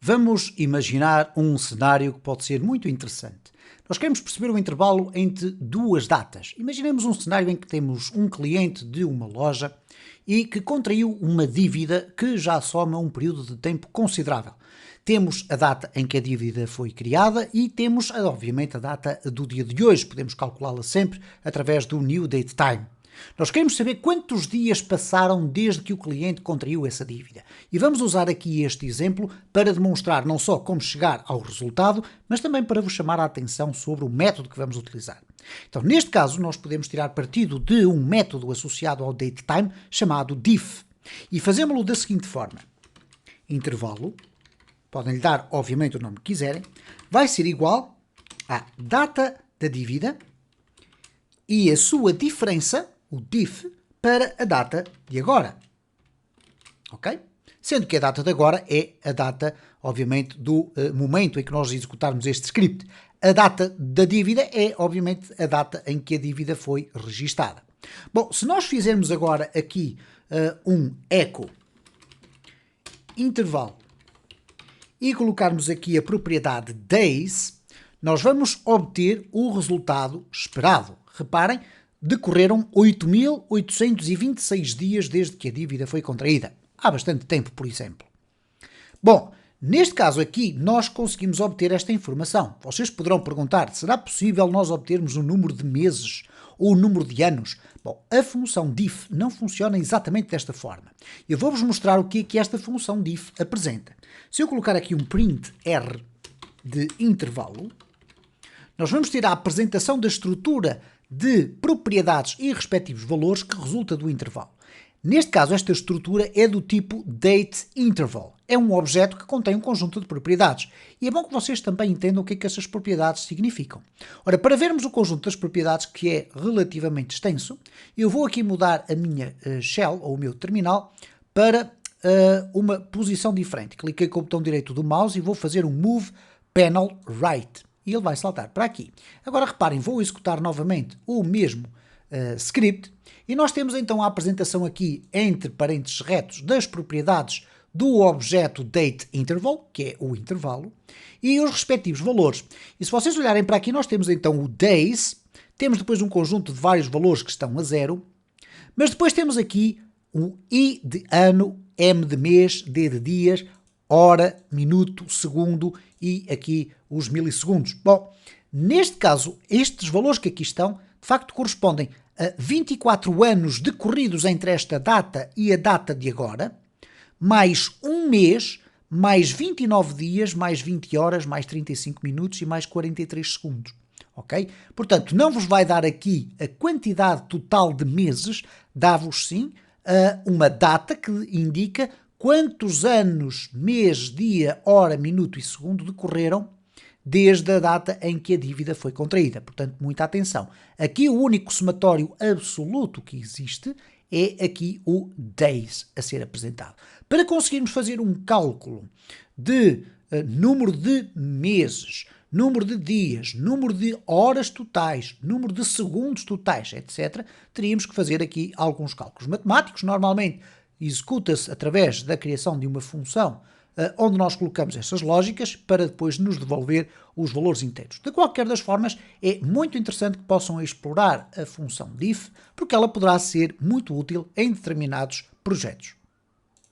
Vamos imaginar um cenário que pode ser muito interessante. Nós queremos perceber o intervalo entre duas datas. Imaginemos um cenário em que temos um cliente de uma loja e que contraiu uma dívida que já soma um período de tempo considerável. Temos a data em que a dívida foi criada e temos, obviamente, a data do dia de hoje. Podemos calculá-la sempre através do New Date Time. Nós queremos saber quantos dias passaram desde que o cliente contraiu essa dívida. E vamos usar aqui este exemplo para demonstrar não só como chegar ao resultado, mas também para vos chamar a atenção sobre o método que vamos utilizar. Então, neste caso, nós podemos tirar partido de um método associado ao DateTime chamado diff. E fazemos-lo da seguinte forma. Intervalo, podem lhe dar, obviamente, o nome que quiserem, vai ser igual à data da dívida e a sua diferença, o diff, para a data de agora. Ok? Sendo que a data de agora é a data, obviamente, do momento em que nós executarmos este script. A data da dívida é, obviamente, a data em que a dívida foi registada. Bom, se nós fizermos agora aqui um echo intervalo e colocarmos aqui a propriedade days, nós vamos obter o resultado esperado. Reparem, decorreram 8.826 dias desde que a dívida foi contraída. Há bastante tempo, por exemplo. Bom, neste caso aqui, nós conseguimos obter esta informação. Vocês poderão perguntar, será possível nós obtermos o número de meses ou o número de anos? Bom, a função diff não funciona exatamente desta forma. Eu vou-vos mostrar o que é que esta função diff apresenta. Se eu colocar aqui um print R de intervalo, nós vamos ter a apresentação da estrutura de propriedades e respectivos valores que resulta do intervalo. Neste caso, esta estrutura é do tipo dateInterval. É um objeto que contém um conjunto de propriedades. E é bom que vocês também entendam o que é que essas propriedades significam. Ora, para vermos o conjunto das propriedades, que é relativamente extenso, eu vou aqui mudar a minha shell, ou o meu terminal, para uma posição diferente. Cliquei com o botão direito do mouse e vou fazer um Move Panel Right. E ele vai saltar para aqui. Agora reparem, vou executar novamente o mesmo script e nós temos então a apresentação aqui entre parênteses retos das propriedades do objeto dateInterval, que é o intervalo, e os respectivos valores. E se vocês olharem para aqui, nós temos então o days, temos depois um conjunto de vários valores que estão a 0, mas depois temos aqui o I de ano, M de mês, D de dias, hora, minuto, segundo e aqui os milissegundos. Bom, neste caso, estes valores que aqui estão, de facto correspondem a 24 anos decorridos entre esta data e a data de agora, mais um mês, mais 29 dias, mais 20 horas, mais 35 minutos e mais 43 segundos. Ok? Portanto, não vos vai dar aqui a quantidade total de meses, dá-vos sim uma data que indica quantos anos, mês, dia, hora, minuto e segundo decorreram desde a data em que a dívida foi contraída. Portanto, muita atenção. Aqui o único somatório absoluto que existe é aqui o days a ser apresentado. Para conseguirmos fazer um cálculo de número de meses, número de dias, número de horas totais, número de segundos totais, etc., teríamos que fazer aqui alguns cálculos matemáticos. Normalmente executa-se através da criação de uma função onde nós colocamos essas lógicas para depois nos devolver os valores inteiros. De qualquer das formas, é muito interessante que possam explorar a função diff, porque ela poderá ser muito útil em determinados projetos.